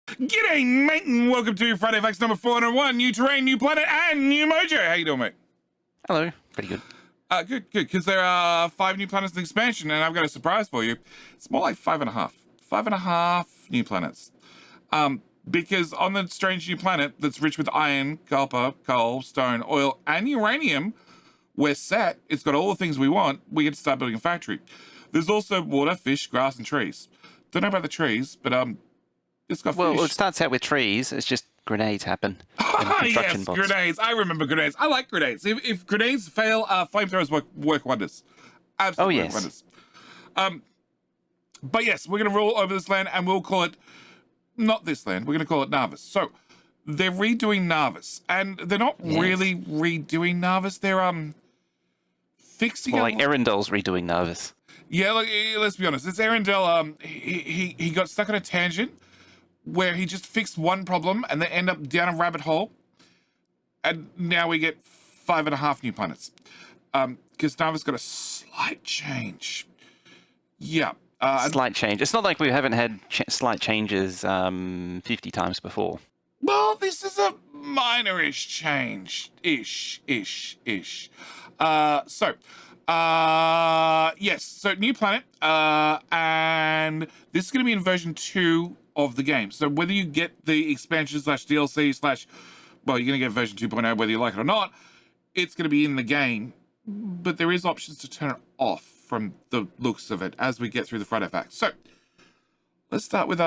G'day, mate, and welcome to Friday Facts number 401. New terrain, new planet, and new mojo. How you doing, mate? Hello. Pretty good. Good, because there are 5 new planets in expansion, and I've got a surprise for you. It's more like 5.5. 5.5 new planets. Because on the strange new planet that's rich with iron, copper, coal, stone, oil, and uranium, we're set. It's got all the things we want. We get to start building a factory. There's also water, fish, grass, and trees. Don't know about the trees, but it's got Well, fish. it starts out with trees. It's just grenades happen. And construction Yes, bots. grenades. I remember grenades. I like grenades. If grenades fail, flamethrowers work wonders. Absolutely work wonders. But yes, we're going to rule over this land, and we'll call it, not this land, we're going to call it Narvis. So, they're redoing Narvis, and they're not really redoing Narvis. They're, fixing Well, it. like Erendol's redoing Narvis. Yeah, like, let's be honest. It's Arendelle. He got stuck on a tangent where he just fixed one problem and then end up down a rabbit hole. And now we get 5.5 new planets. Because Narvis got a slight change. Yeah. Slight change. It's not like we haven't had slight changes 50 times before. Well, this is a minor-ish change. Ish. Yes, so new planet, and this is going to be in version 2 of the game. So whether you get the expansion / DLC / well, you're going to get version 2.0 whether you like it or not, it's going to be in the game, but there is options to turn it off from the looks of it as we get through the Friday Facts. So let's start with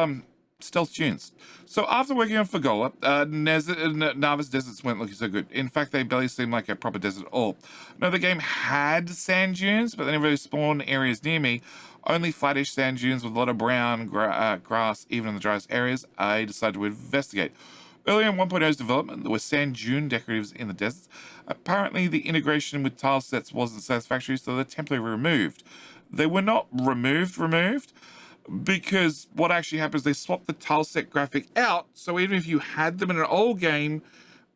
stealth dunes. So after working on Fagola, Narvis deserts weren't looking so good. In fact, they barely seemed like a proper desert at all. No, the game had sand dunes, but they never really spawned areas near me. Only flattish sand dunes with a lot of brown grass, even in the driest areas. I decided to investigate. Early in 1.0's development, there were sand dune decoratives in the deserts. Apparently, the integration with tile sets wasn't satisfactory, so they're temporarily removed. They were not removed, because what actually happens, they swapped the tile set graphic out, so even if you had them in an old game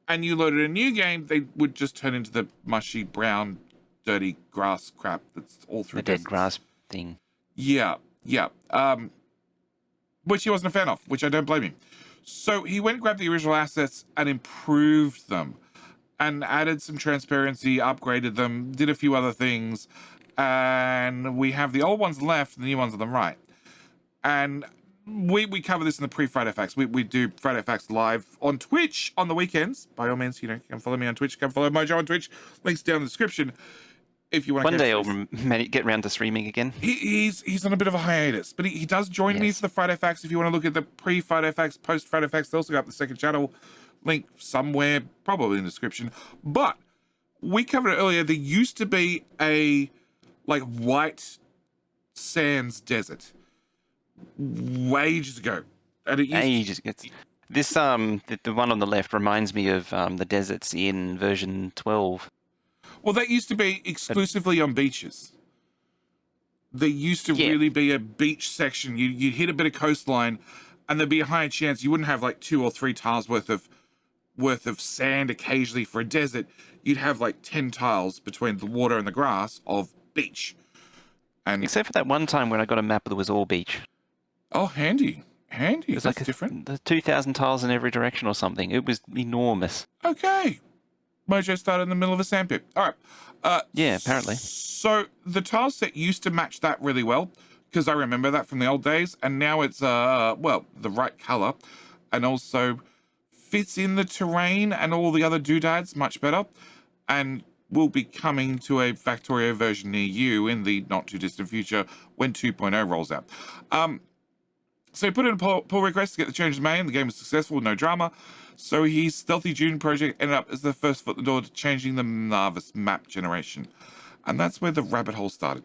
and you loaded a new game, they would just turn into the mushy, brown, dirty grass crap that's all through the dead grass thing. Yeah. Which he wasn't a fan of, which I don't blame him. So he went and grabbed the original assets and improved them and added some transparency, upgraded them, did a few other things, and we have the old ones left and the new ones on the right. And we cover this in the pre-Friday Facts. We do Friday Facts live on Twitch on the weekends. By all means, come follow me on Twitch. Come follow Mojo on Twitch. Links down in the description if you want to. One day I'll get around to streaming again. He's on a bit of a hiatus, but he does join me for the Friday Facts. If you want to look at the pre-Friday Facts, post-Friday Facts, they also got the second channel link somewhere, probably in the description. But we covered it earlier. There used to be a white sands desert ages ago, and this the one on the left reminds me of the deserts in version 12. Well, that used to be exclusively on beaches. There used to really be a beach section. You'd hit a bit of coastline, and there'd be a higher chance you wouldn't have like 2 or 3 tiles worth of sand occasionally for a desert. You'd have like 10 tiles between the water and the grass of beach. And except for that one time when I got a map that was all beach. Oh, handy. It's That's different. The 2,000 tiles in every direction or something. It was enormous. Okay. Mojo started in the middle of a sandpit. All right. Yeah, apparently. So the tile set used to match that really well, because I remember that from the old days, and now it's the right color, and also fits in the terrain and all the other doodads much better, and will be coming to a Factorio version near you in the not too distant future when 2.0 rolls out. So he put in a pull request to get the changes made, and the game was successful, no drama. So his Stealthy Dune project ended up as the first foot in the door to changing the Narvis map generation. And that's where the rabbit hole started.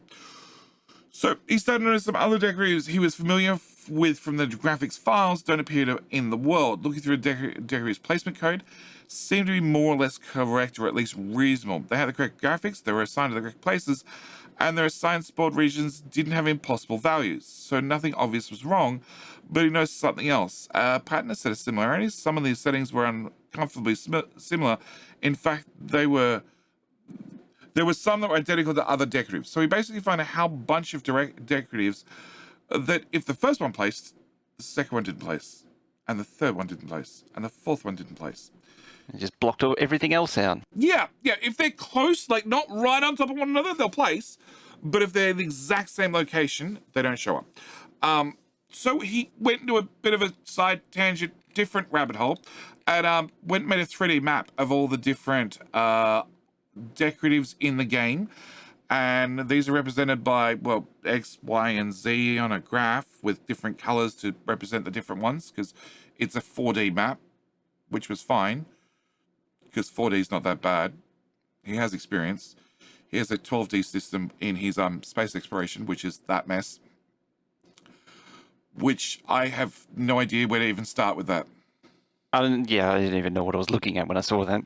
So he started noticing some other decoratives he was familiar with from the graphics files don't appear in the world. Looking through a decorative's placement code seemed to be more or less correct, or at least reasonable. They had the correct graphics, they were assigned to the correct places, and their assigned spawned regions didn't have impossible values, so nothing obvious was wrong, but he noticed something else. A pattern set of similarities. Some of these settings were uncomfortably similar. In fact, there were some that were identical to other decoratives. So he basically found out how a bunch of decoratives that if the first one placed, the second one didn't place. and the third one didn't place, and the fourth one didn't place. It just blocked everything else out. Yeah. If they're close, like not right on top of one another, they'll place. But if they're in the exact same location, they don't show up. So he went into a bit of a side tangent, different rabbit hole, and went and made a 3D map of all the different decoratives in the game. And these are represented by, well, X, Y, and Z on a graph with different colors to represent the different ones, because it's a 4D map, which was fine, because 4D is not that bad. He has experience. He has a 12D system in his space exploration, which is that mess. Which I have no idea where to even start with that. I didn't even know what I was looking at when I saw that.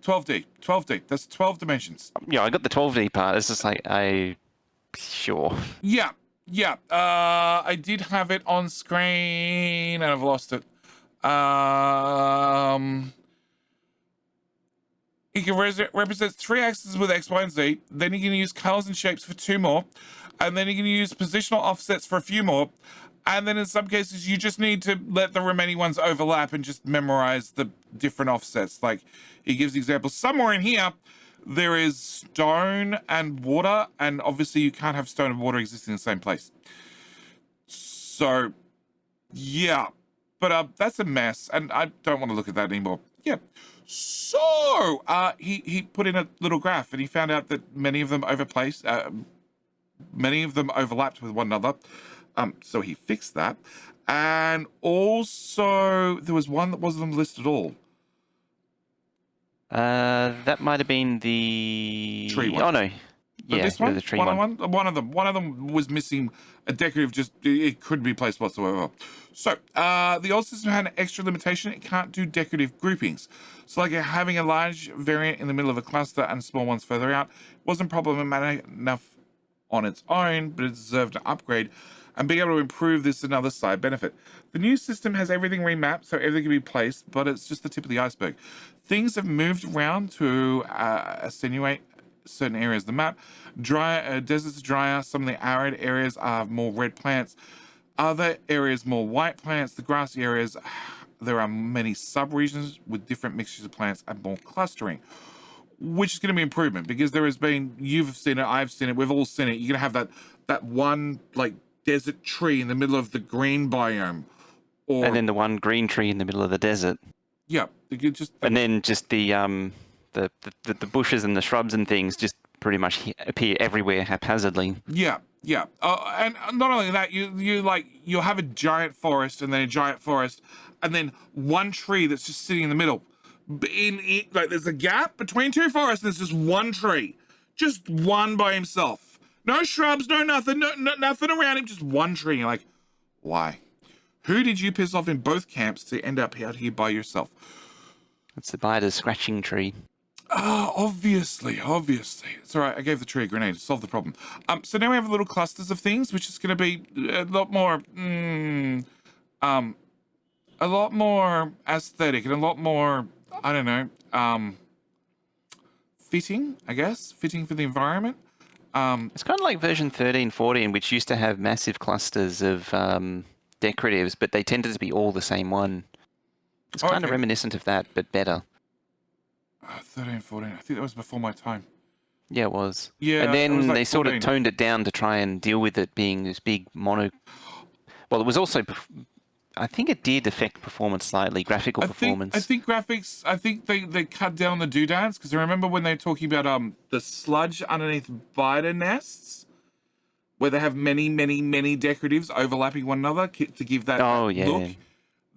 12D. That's 12 dimensions. Yeah, I got the 12D part. It's just like, sure. Yeah. I did have it on screen, and I've lost it. It can represent 3 axes with X, Y, and Z. Then you can use colors and shapes for 2 more. And then you can use positional offsets for a few more. And then in some cases, you just need to let the remaining ones overlap and just memorize the different offsets. Like, he gives examples. Somewhere in here, there is stone and water. And obviously, you can't have stone and water existing in the same place. So, yeah. But that's a mess. And I don't want to look at that anymore. Yeah. So, he put in a little graph, and he found out that many of them overlapped with one another. So he fixed that. And also, there was one that wasn't on the list at all. That might have been the Tree one. Oh no, But yeah, this one, the tree one. One of them was missing a decorative. Just it couldn't be placed whatsoever. So the old system had an extra limitation. It can't do decorative groupings. So like having a large variant in the middle of a cluster and small ones further out wasn't problematic enough on its own, but it deserved an upgrade. And being able to improve this is another side benefit. The new system has everything remapped, so everything can be placed, but it's just the tip of the iceberg. Things have moved around to attenuate certain areas of the map. Deserts are drier. Some of the arid areas are more red plants. Other areas more white plants. The grassy areas, there are many sub-regions with different mixtures of plants and more clustering, which is going to be improvement, because there has been, you've seen it, I've seen it, we've all seen it. You're going to have that one, like, desert tree in the middle of the green biome, And then the one green tree in the middle of the desert. Yeah, you just And then just the bushes and the shrubs and things just pretty much appear everywhere haphazardly. Yeah. And not only that, you'll have a giant forest and then a giant forest, and then one tree that's just sitting in the middle. In it, like there's a gap between 2 forests, and there's just one tree, just one by himself. No shrubs, no nothing, nothing around him, just one tree. You're like, why? Who did you piss off in both camps to end up out here by yourself? It's the Bider's scratching tree. Oh, obviously. It's all right. I gave the tree a grenade to solve the problem. So now we have little clusters of things, which is going to be a lot more aesthetic and a lot more, I don't know, fitting, I guess, fitting for the environment. It's kind of like version 13, 14, which used to have massive clusters of decoratives, but they tended to be all the same one. It's kind of reminiscent of that, but better. 13, 14. I think that was before my time. Yeah, it was. Yeah, and then like they 14. sort of toned it down to try and deal with it being this big mono. Well, it was also, I think it did affect performance slightly, graphical performance. I think graphics. I think they cut down the doodads, because I remember when they were talking about the sludge underneath spider nests, where they have many decoratives overlapping one another to give that look. Yeah.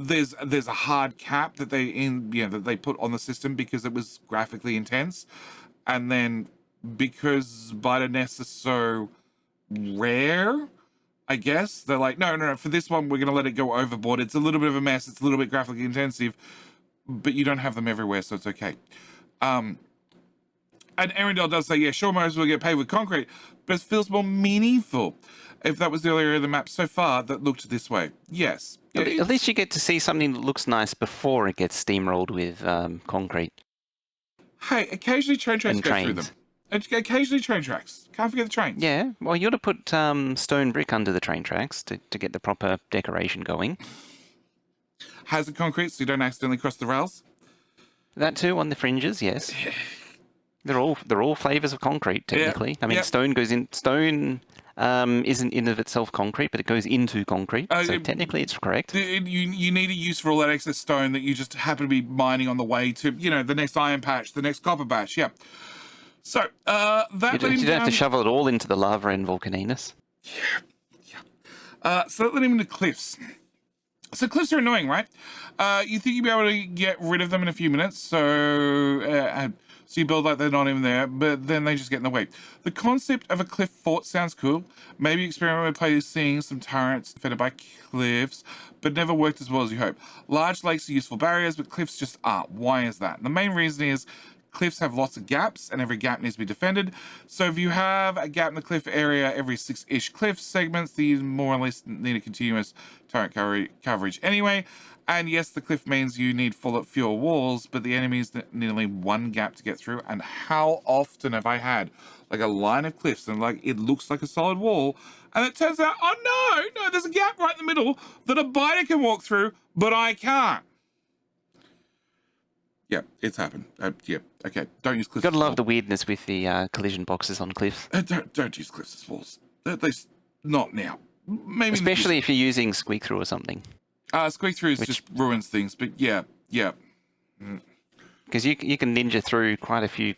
There's a hard cap that they put on the system because it was graphically intense, and then because spider nests are so rare, I guess they're like, no, for this one we're gonna let it go overboard. It's a little bit of a mess, it's a little bit graphically intensive, but you don't have them everywhere, so it's okay. And Arendelle does say, yeah, sure, most will get paved with concrete, but it feels more meaningful if that was the area of the map so far that looked this way. Yes. At least you get to see something that looks nice before it gets steamrolled with concrete. Hey, occasionally train tracks go through them. Occasionally train tracks. Can't forget the trains. Yeah, well, you got to put stone brick under the train tracks to get the proper decoration going. Has it concrete so you don't accidentally cross the rails? That too on the fringes, yes. They're all flavors of concrete technically. I mean, yeah. stone goes in. Stone isn't in of itself concrete, but it goes into concrete. So technically, it's correct. You need a use for all that excess stone that you just happen to be mining on the way to, the next iron patch, the next copper patch. Yeah. So that You don't have to shovel it all into the lava and Volcaninus. So that led him into cliffs. So cliffs are annoying, right? You think you'd be able to get rid of them in a few minutes, so you build like they're not even there, but then they just get in the way. The concept of a cliff fort sounds cool. Maybe experiment with placing some turrets defended by cliffs, but never worked as well as you hope. Large lakes are useful barriers, but cliffs just aren't. Why is that? And the main reason is cliffs have lots of gaps, and every gap needs to be defended. So if you have a gap in the cliff area every 6-ish cliff segments, these more or less need a continuous turret coverage anyway. And yes, the cliff means you need fewer walls, but the enemies need only one gap to get through. And how often have I had like a line of cliffs and like it looks like a solid wall, and it turns out, oh no, there's a gap right in the middle that a biter can walk through, but I can't. Yeah, it's happened. Yeah, okay. Don't use cliffs. Gotta love the weirdness with the collision boxes on cliffs. Don't use cliffs as walls. At least not now. Maybe especially if you're using squeak through or something. Squeak through just ruins things, but yeah. Because you can ninja through quite a few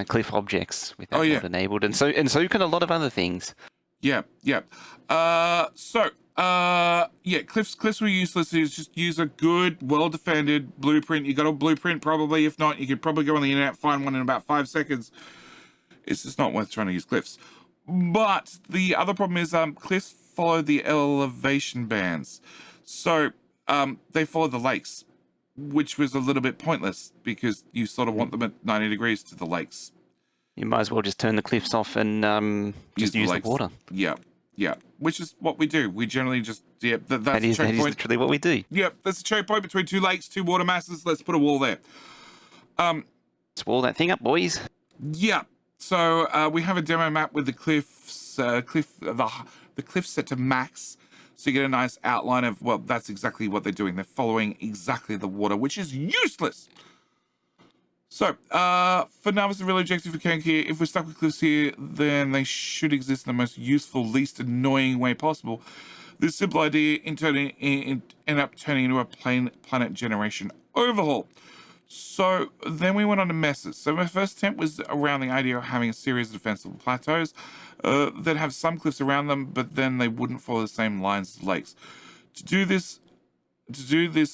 cliff objects with that mod enabled, and so can a lot of other things. Yeah. Cliffs were useless. Just use a good, well-defended blueprint. You got a blueprint probably. If not, you could probably go on the internet, find one in about 5 seconds. It's just not worth trying to use cliffs. But the other problem is cliffs follow the elevation bands. So they follow the lakes, which was a little bit pointless because you sort of want them at 90 degrees to the lakes. You might as well just turn the cliffs off and just use the water. Yeah, which is what we do. We generally just, that is literally what we do. Yeah, that's a choke point between 2 lakes, 2 water masses. Let's put a wall there. Let's wall that thing up, boys. Yeah, so we have a demo map with the cliffs, the cliffs set to max. So you get a nice outline of, well, that's exactly what they're doing. They're following exactly the water, which is useless. So, for now, it's the real objective we can here. If we're stuck with cliffs here, then they should exist in the most useful, least annoying way possible. This simple idea ended up turning into a planet generation overhaul. So then we went on to messes. So my first attempt was around the idea of having a series of defensible plateaus that have some cliffs around them, but then they wouldn't follow the same lines as lakes. To do this,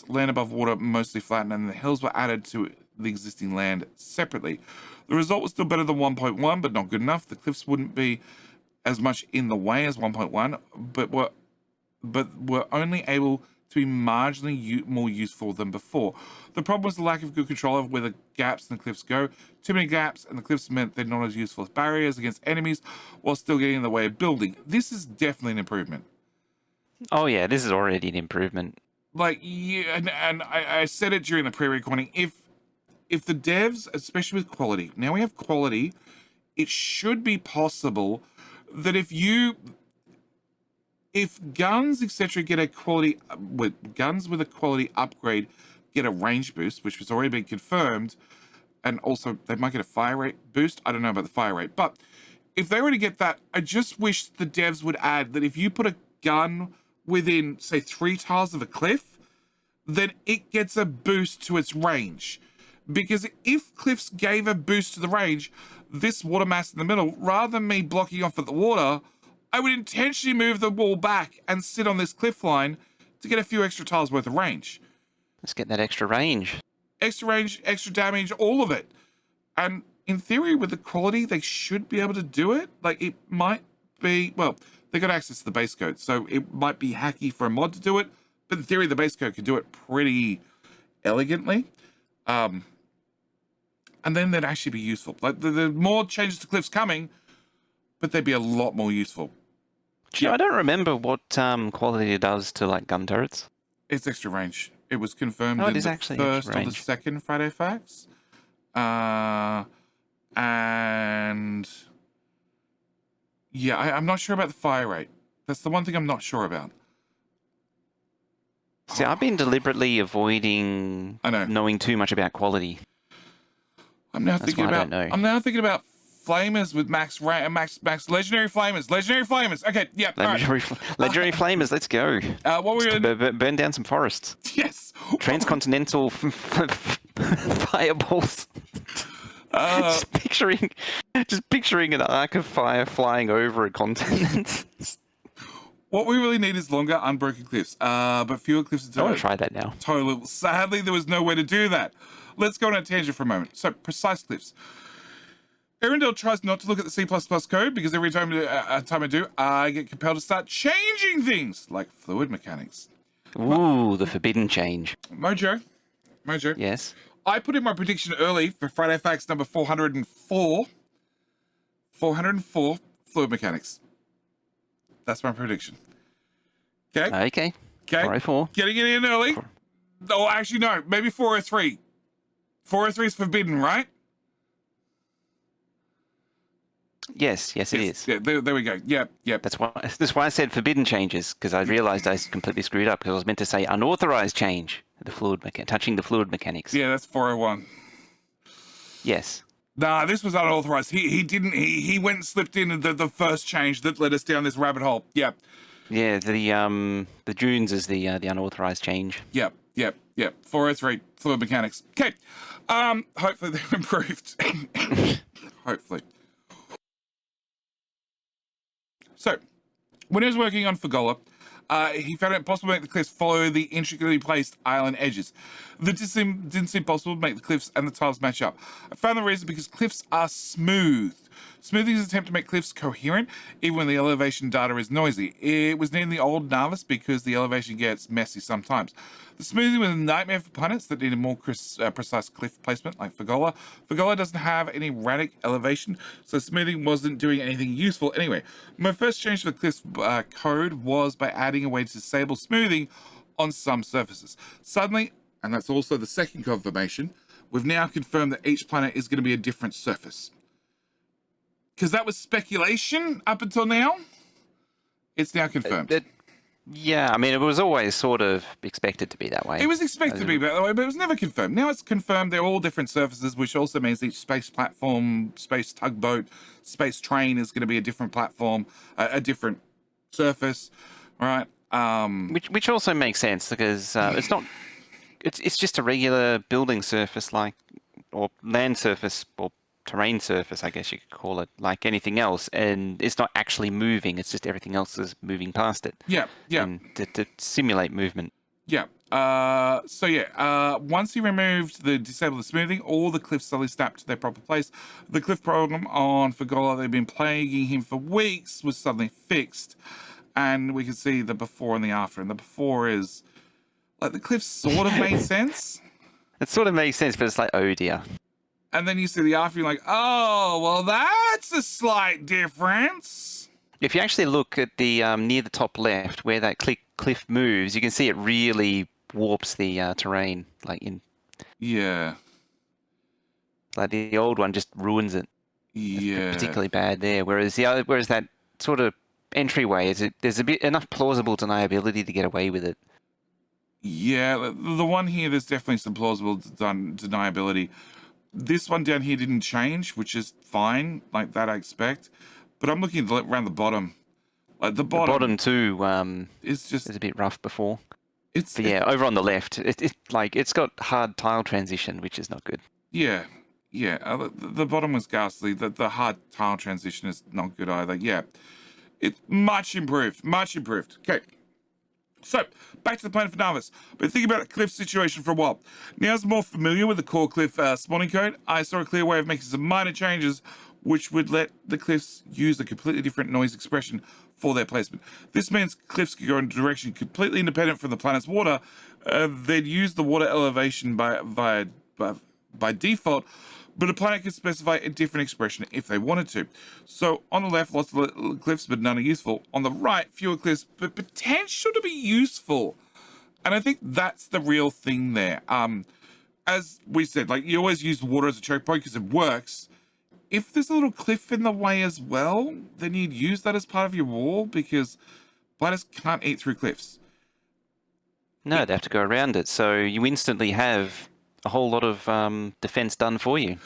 land above water mostly flattened, and the hills were added to the existing land separately. The result was still better than 1.1, but not good enough. The cliffs wouldn't be as much in the way as 1.1, but were only able to be marginally more useful than before. The problem was the lack of good control of where the gaps in the cliffs go. Too many gaps, and the cliffs meant they're not as useful as barriers against enemies, while still getting in the way of building. This is definitely an improvement. Oh yeah, this is already an improvement. Like, yeah, and I said it during the pre-recording. If the devs, especially with quality, now we have quality, it should be possible that if guns, etc., get a quality, with guns with a quality upgrade, get a range boost, which has already been confirmed, and also they might get a fire rate boost. I don't know about the fire rate, but if they were to get that, I just wish the devs would add that if you put a gun within, say, 3 tiles of a cliff, then it gets a boost to its range. Because if cliffs gave a boost to the range, this water mass in the middle, rather than me blocking off at the water, I would intentionally move the wall back and sit on this cliff line to get a few extra tiles worth of range. Let's get that extra range. Extra range, extra damage, all of it. And in theory, with the quality, they should be able to do it. Like, it might be, well, they got access to the base code, so it might be hacky for a mod to do it, but in theory, the base code could do it pretty elegantly. And then they'd actually be useful. Like, the more changes to cliffs coming, but they'd be a lot more useful. Yeah, I don't remember what quality it does to, like, gun turrets. It's extra range. It was confirmed in the actually first or the second Friday Facts. And yeah, I'm not sure about the fire rate. That's the one thing I'm not sure about. See, I've been deliberately avoiding I know. knowing too much about quality. I'm now That's thinking why I about. don't know. I'm now thinking about flamers with max legendary flamers. Legendary flamers. Okay, yeah. All right. Legendary flamers, let's go. What we're gonna Burn down some forests. yes. Transcontinental fireballs. Uh, just picturing an arc of fire flying over a continent. what we really need is longer unbroken cliffs. But fewer cliffs. I want to try that now. Totally. Sadly, there was no way to do that. Let's go on a tangent for a moment. So, precise cliffs. Arendelle tries not to look at the C++ code because every time I do, I get compelled to start changing things like fluid mechanics. Ooh, the forbidden change. Mojo. Yes. I put in my prediction early for Friday Facts number 404. 404 fluid mechanics. That's my prediction. Okay. Okay. Okay. 404. Getting it in early. Oh, actually, no. Maybe 403. 403 is forbidden, right? Yes, it is. Yeah, there we go. Yep. That's why I said forbidden changes, because I realized I completely screwed up because I was meant to say unauthorized change, touching the fluid mechanics. Yeah, that's 401. Yes. Nah, this was unauthorized. He didn't. He went and slipped in the first change that led us down this rabbit hole. Yeah. Yeah, the dunes is the unauthorized change. Yep. 403 fluid mechanics. Okay. Hopefully they're improved. Hopefully. So, when he was working on Fagola, he found it impossible to make the cliffs follow the intricately placed island edges. That didn't seem possible to make the cliffs and the tiles match up. I found the reason because cliffs are smooth. Smoothing is an attempt to make cliffs coherent, even when the elevation data is noisy. It was named the Old Narvis because the elevation gets messy sometimes. The smoothing was a nightmare for planets that needed more precise cliff placement, like Fagola. Fagola doesn't have any erratic elevation, so smoothing wasn't doing anything useful anyway. My first change to the cliff code was by adding a way to disable smoothing on some surfaces. Suddenly, and that's also the second confirmation, we've now confirmed that each planet is going to be a different surface. Because that was speculation up until now. It's now confirmed. Yeah, I mean, it was always sort of expected to be that way. It was expected to be that way, but it was never confirmed. Now it's confirmed they're all different surfaces, which also means each space platform, space tugboat, space train is going to be a different platform, a different surface, right? Which also makes sense because it's not. It's just a regular building surface, or land surface, or terrain surface, I guess you could call it, like anything else, and it's not actually moving. It's just everything else is moving past it. Yeah. And to simulate movement. Yeah. Once he removed the disable the smoothing, all the cliffs suddenly snapped to their proper place. The cliff problem on Fagola they've been plaguing him for weeks was suddenly fixed, and we can see the before and the after. And the before is like the cliffs sort of made sense. It sort of makes sense, but it's like, oh dear. And then you see the after, you're like, oh, well, that's a slight difference. If you actually look at the near the top left, where that cliff moves, you can see it really warps the terrain. Yeah. Like the old one just ruins it. Yeah. It's particularly bad there. Whereas that sort of entryway there's enough plausible deniability to get away with it. Yeah, the one here, there's definitely some plausible deniability. This one down here didn't change, which is fine, like that I expect. But I'm looking around the bottom. Like the bottom too. It's just a bit rough before. But over on the left, it's got hard tile transition, which is not good. Yeah. The bottom was ghastly. The hard tile transition is not good either. Yeah, it's much improved. Okay. So, back to the plan for Narvis. Been thinking about a cliff situation for a while. Now I'm more familiar with the core cliff spawning code. I saw a clear way of making some minor changes which would let the cliffs use a completely different noise expression for their placement. This means cliffs could go in a direction completely independent from the planet's water. They'd use the water elevation by default, but a planet could specify a different expression if they wanted to. So on the left, lots of cliffs, but none are useful. On the right, fewer cliffs, but potential to be useful. And I think that's the real thing there. As we said, like you always use water as a choke point because it works. If there's a little cliff in the way as well, then you'd use that as part of your wall because spiders can't eat through cliffs. No, they have to go around it. So you instantly have a whole lot of defense done for you.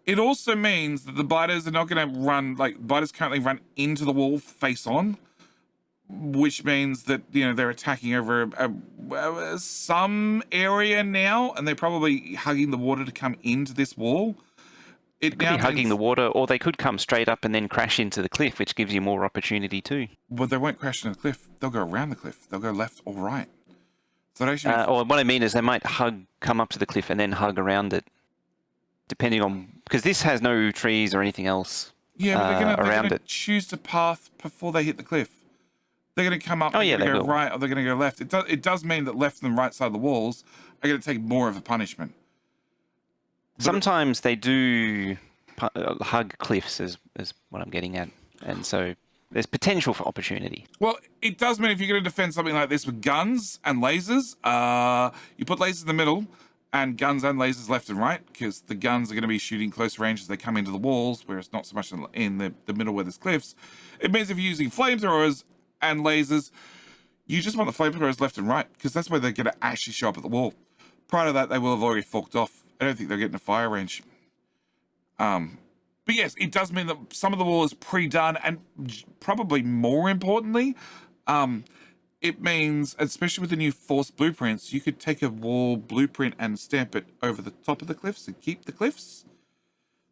It also means that the biters are not going to run, like, biters currently run into the wall face on, which means that, you know, they're attacking over some area now, and they're probably hugging the water to come into this wall. It could be hugging the water, or they could come straight up and then crash into the cliff, which gives you more opportunity too. Well, they won't crash into the cliff. They'll go around the cliff. They'll go left or right. So it actually or what I mean is they might come up to the cliff and then hug around it, depending on, because this has no trees or anything else. Yeah, but they're around gonna it. choose to path before they hit the cliff. They're gonna come up. Oh yeah, they're they gonna will. go right, or they're gonna go left. It does mean that left and right side of the walls are gonna take more of a punishment. But Sometimes they do hug cliffs, is what I'm getting at, and so there's potential for opportunity. well, it does mean if you're gonna defend something like this with guns and lasers, you put lasers in the middle and guns and lasers left and right, because the guns are going to be shooting close range as they come into the walls, whereas not so much in the middle where there's cliffs. It means if you're using flamethrowers and lasers, you just want the flamethrowers left and right, because that's where they're going to actually show up at the wall. Prior to that, they will have already forked off. I don't think they're getting a fire range. But yes, it does mean that some of the wall is pre-done, and probably more importantly, it means, especially with the new force blueprints, you could take a wall blueprint and stamp it over the top of the cliffs and keep the cliffs.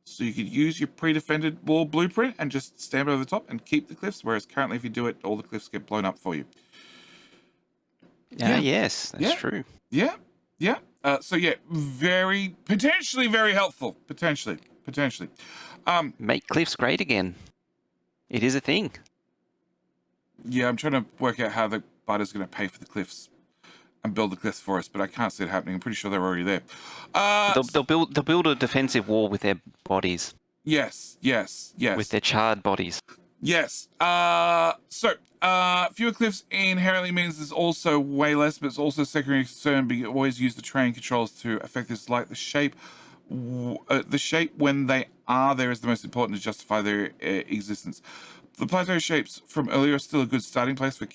So you could use your pre-defended wall blueprint and just stamp it over the top and keep the cliffs, whereas currently if you do it, all the cliffs get blown up for you. Yes, that's true. Yeah. So yeah, potentially very helpful. Potentially. Make cliffs great again. It is a thing. Yeah, I'm trying to work out how the biters going to pay for the cliffs and build the cliffs for us, but I can't see it happening. I'm pretty sure they're already there. They'll build a defensive wall with their bodies. Yes. With their charred bodies. Yes. Fewer cliffs inherently means there's also way less, but it's also a secondary concern. But you always use the terrain controls to affect this, like the shape. The shape when they are there is the most important to justify their existence. The plateau shapes from earlier are still a good starting place for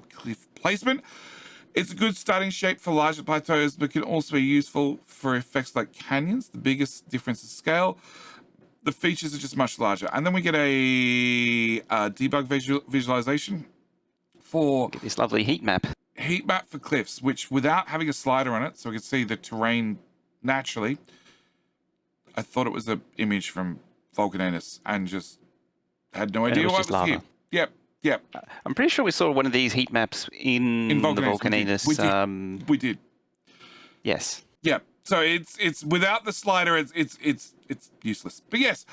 cliff placement. It's a good starting shape for larger plateaus, but can also be useful for effects like canyons. The biggest difference is scale. The features are just much larger. And then we get a debug visualization for Get this lovely heat map. Heat map for cliffs, which without having a slider on it, so we can see the terrain naturally. I thought it was an image from Volcananus and just had no idea what was lava. here. Yep. I'm pretty sure we saw one of these heat maps in the Volcananus. We did. Yes. Yep. So it's without the slider, it's useless. But yes.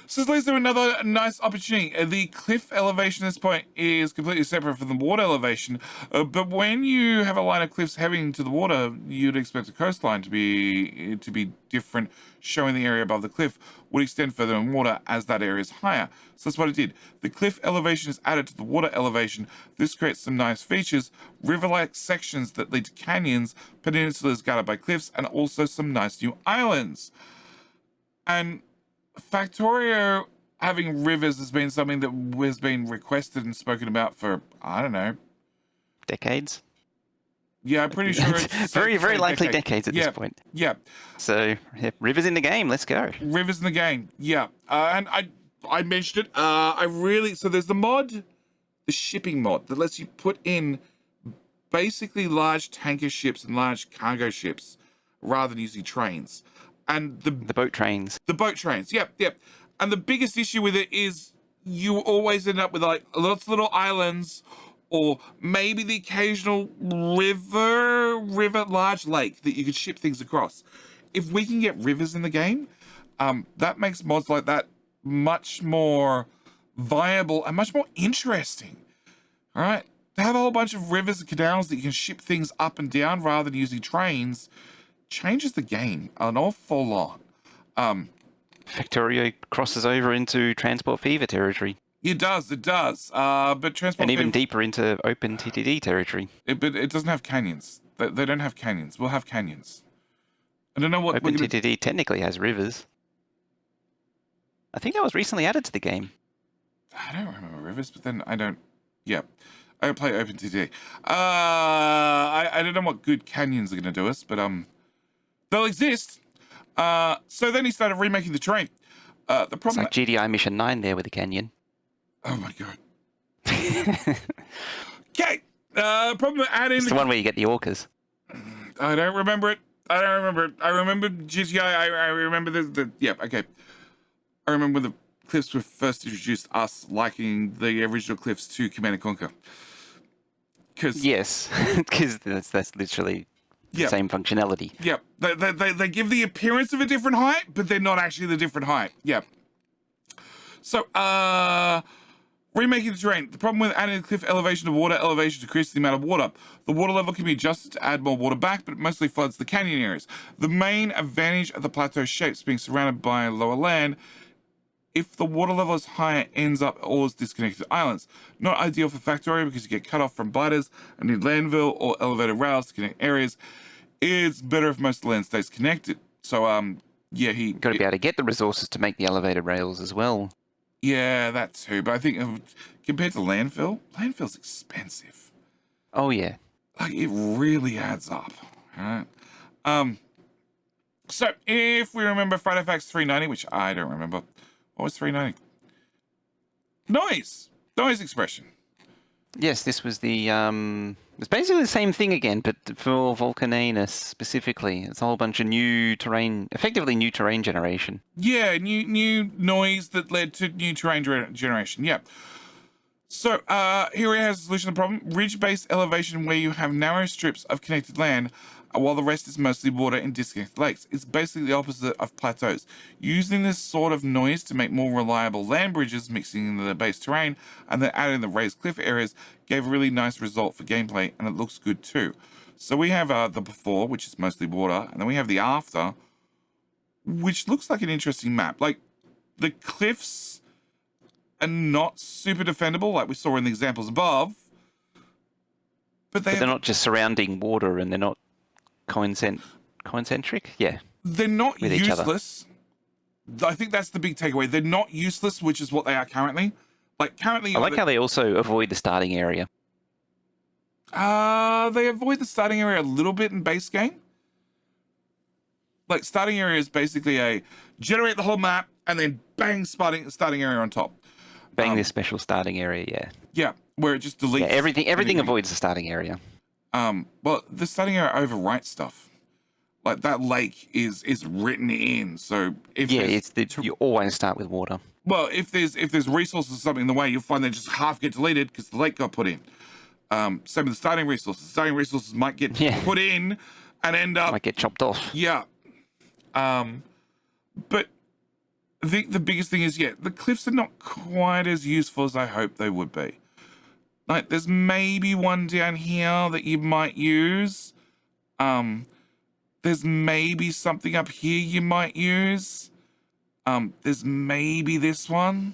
So this leads to another nice opportunity. The cliff elevation at this point is completely separate from the water elevation. But when you have a line of cliffs heading to the water, you'd expect the coastline to be different, showing the area above the cliff would extend further in water as that area is higher. So that's what it did. The cliff elevation is added to the water elevation. This creates some nice features, river-like sections that lead to canyons, peninsulas guarded by cliffs, and also some nice new islands. And Factorio having rivers has been something that has been requested and spoken about for, I don't know, decades. Yeah, I'm pretty sure it's very likely decades at this point. Yeah. So rivers in the game. Let's go. Rivers in the game. Yeah. And I mentioned it. So there's the mod, the shipping mod that lets you put in basically large tanker ships and large cargo ships rather than using trains. And the boat trains. The boat trains. Yep. And the biggest issue with it is you always end up with like lots of little islands, or maybe the occasional river, large lake that you could ship things across. If we can get rivers in the game, that makes mods like that much more viable and much more interesting. All right, to have a whole bunch of rivers and canals that you can ship things up and down rather than using trains changes the game an awful lot. Factorio crosses over into Transport Fever territory. It does. But Transport and even Fever, deeper into Open TTD territory. But it doesn't have canyons. They don't have canyons. We'll have canyons. I don't know what Open TTD technically has rivers. I think that was recently added to the game. I don't remember rivers, but then I don't. Yeah. I don't play OpenTT. I don't know what good canyons are going to do us, but they'll exist. So then he started remaking the terrain. The It's problem... like GDI Mission 9 there with the canyon. Oh my god. Okay. Problem with adding... It's the one where you get the orcas. I don't remember it. I remember GTI. I remember yeah, okay. I remember when the cliffs were first introduced, us liking the original cliffs to Command & Conquer. Yes, because that's literally the same functionality. Yeah, they give the appearance of a different height, but they're not actually the different height. Yeah. So, remaking the terrain. The problem with adding the cliff elevation to water elevation decreases the amount of water. The water level can be adjusted to add more water back, but it mostly floods the canyon areas. The main advantage of the plateau shapes being surrounded by lower land, if the water level is higher, ends up all as disconnected islands. Not ideal for Factorio because you get cut off from bladders and need landfill or elevated rails to connect areas. It's better if most of the land stays connected. So, yeah, Got to be able to get the resources to make the elevated rails as well. Yeah, that too. But I think compared to landfill's expensive. Oh, yeah. Like, it really adds up. All right. So, if we remember Friday Facts 390, which I don't remember. What was 390? Noise expression. Yes, this was the it's basically the same thing again, but for Volcananus specifically. It's a whole bunch of new terrain, effectively new terrain generation. Yeah, new noise that led to new terrain generation. Yeah. So here he has a solution to the problem. Ridge-based elevation where you have narrow strips of connected land while the rest is mostly water in disconnected lakes. It's basically the opposite of plateaus. Using this sort of noise to make more reliable land bridges, mixing in the base terrain, and then adding the raised cliff areas gave a really nice result for gameplay, and it looks good too. So we have the before, which is mostly water, and then we have the after, which looks like an interesting map. Like, the cliffs are not super defendable, like we saw in the examples above, but they're not just surrounding water, and they're not concentric. Yeah, they're not useless. I think that's the big takeaway. They're not useless, which is what they are currently. Like currently, I like how they also avoid the starting area. They avoid the starting area a little bit in base game. Like starting area is basically a generate the whole map and then bang starting area on top. Bang this special starting area. Yeah. Yeah, where it just deletes. Yeah, everything avoids the starting area. Well, the starting area overwrites stuff. Like that lake is written in. So if you always start with water. Well, if there's resources or something in the way, you'll find they just half get deleted because the lake got put in. Same with the starting resources. Starting resources might get put in and end up might get chopped off. Yeah. But I think the biggest thing is the cliffs are not quite as useful as I hoped they would be. Like, there's maybe one down here that you might use. There's maybe something up here you might use. There's maybe this one.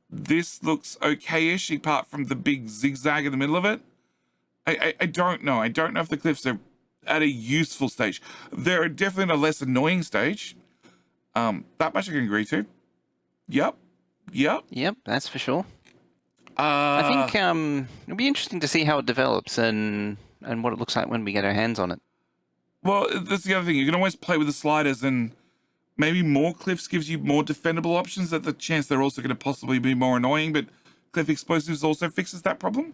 This looks okay-ish, apart from the big zigzag in the middle of it. I don't know. I don't know if the cliffs are at a useful stage. They're definitely at a less annoying stage. That much I can agree to. Yep, that's for sure. I think it'll be interesting to see how it develops and what it looks like when we get our hands on it. Well, that's the other thing. You can always play with the sliders, and maybe more cliffs gives you more defendable options. At the chance they're also going to possibly be more annoying, but cliff explosives also fixes that problem.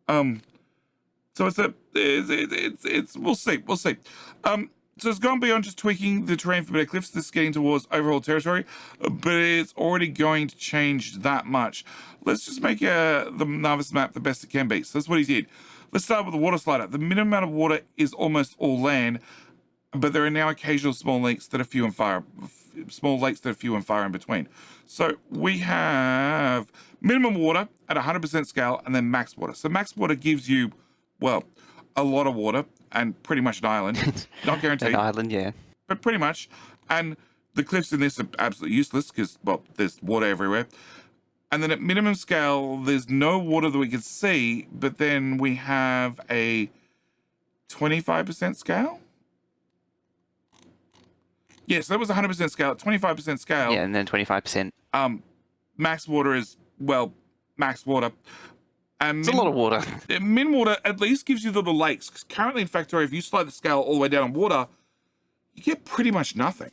So it's we'll see. So it's gone beyond just tweaking the terrain for better cliffs. This is getting towards overhaul territory, but it's already going to change that much. Let's just make the Navis map the best it can be. So that's what he did. Let's start with the water slider. The minimum amount of water is almost all land, but there are now occasional small lakes that are few and far in between. So we have minimum water at 100% scale and then max water. So max water gives you, well, a lot of water and pretty much an island. Not guaranteed. An island, yeah. But pretty much. And the cliffs in this are absolutely useless because, well, there's water everywhere. And then at minimum scale, there's no water that we can see, but then we have a 25% scale? Yes, that was 100% scale. At 25% scale. Yeah, and then 25%. Max water is, well, max water. And It's a lot of water. min water at least gives you little lakes. 'Cause currently in Factorio, if you slide the scale all the way down on water, you get pretty much nothing.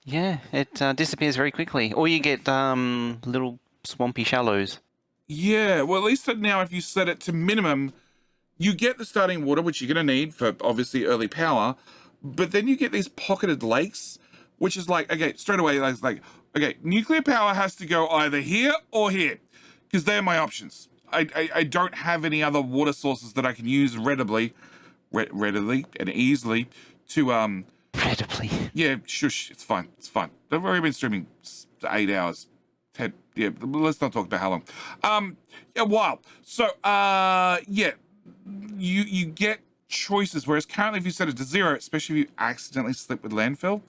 Yeah, it disappears very quickly. Or you get little swampy shallows. Yeah, well, at least now if you set it to minimum, you get the starting water, which you're going to need for obviously early power, but then you get these pocketed lakes, which is like, okay, straight away, like okay, nuclear power has to go either here or here, because they're my options. I don't have any other water sources that I can use readily and easily to Incredibly. yeah, shush, it's fine. I've already been streaming 8 hours. 10, yeah, let's not talk about how long. A while. So, yeah, you get choices, whereas currently if you set it to 0, especially if you accidentally slip with landfill,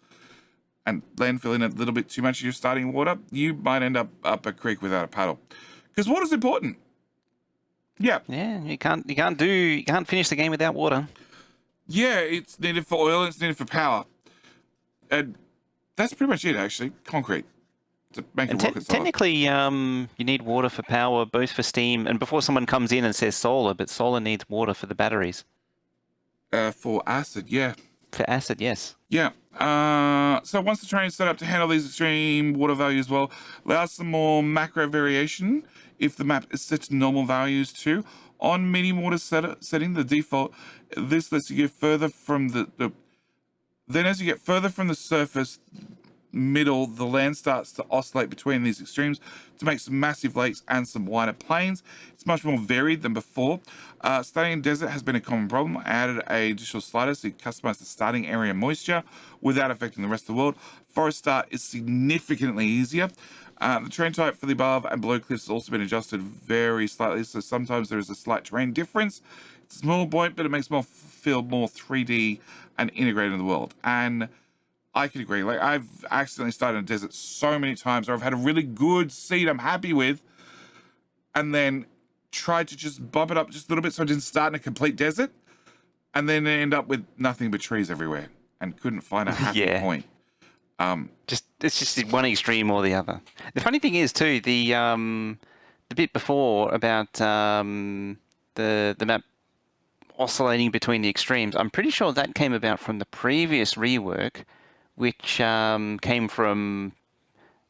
and landfill in a little bit too much of your starting water, you might end up a creek without a paddle. Because water's important. Yeah. Yeah, you can't finish the game without water. Yeah, it's needed for oil and it's needed for power. And that's pretty much it, actually. Concrete. To make And it rocket solid. technically, you need water for power, both for steam and before someone comes in and says solar, but solar needs water for the batteries. For acid, yeah. For acid, yes. Yeah. So once the terrain is set up to handle these extreme water values well, allows some more macro variation if the map is set to normal values too. On medium water setting, the default, this lets you get further from then as you get further from the surface middle, the land starts to oscillate between these extremes to make some massive lakes and some wider plains. It's much more varied than before. Starting in desert has been a common problem. I added a additional slider so you can customize the starting area moisture without affecting the rest of the world. Forest start is significantly easier. The terrain type for the above and below cliffs has also been adjusted very slightly, so sometimes there is a slight terrain difference. It's a small point, but it makes it feel more 3D and integrated in the world. And I can agree. Like, I've accidentally started in a desert so many times where I've had a really good seed I'm happy with, and then tried to just bump it up just a little bit so I didn't start in a complete desert, and then end up with nothing but trees everywhere and couldn't find a happy point. It's just one extreme or the other. The funny thing is too, the bit before about the map oscillating between the extremes, I'm pretty sure that came about from the previous rework, which came from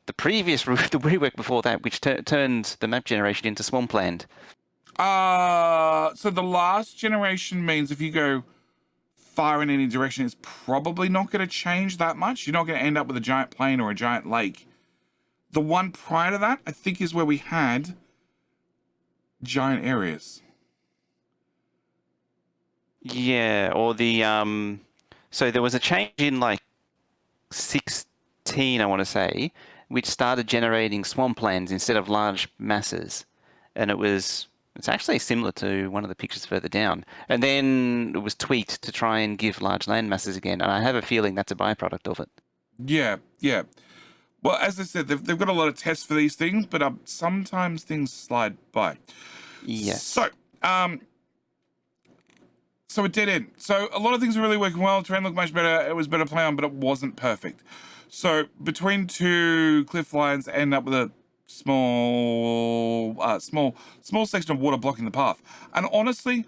the rework before that, which turned the map generation into swampland. So the last generation means if you go far in any direction, it's probably not going to change that much. You're not going to end up with a giant plain or a giant lake. The one prior to that, I think, is where we had giant areas. Yeah, or the so there was a change in like 16, I want to say, which started generating swamplands instead of large masses, and it's actually similar to one of the pictures further down. And then it was tweaked to try and give large land masses again, and I have a feeling that's a byproduct of it. Yeah. Well, as I said, they've got a lot of tests for these things, but sometimes things slide by. Yes. So it did end. So a lot of things are really working well. Terrain looked much better. It was better to play on, but it wasn't perfect. So between two cliff lines, end up with a small section of water blocking the path. And honestly,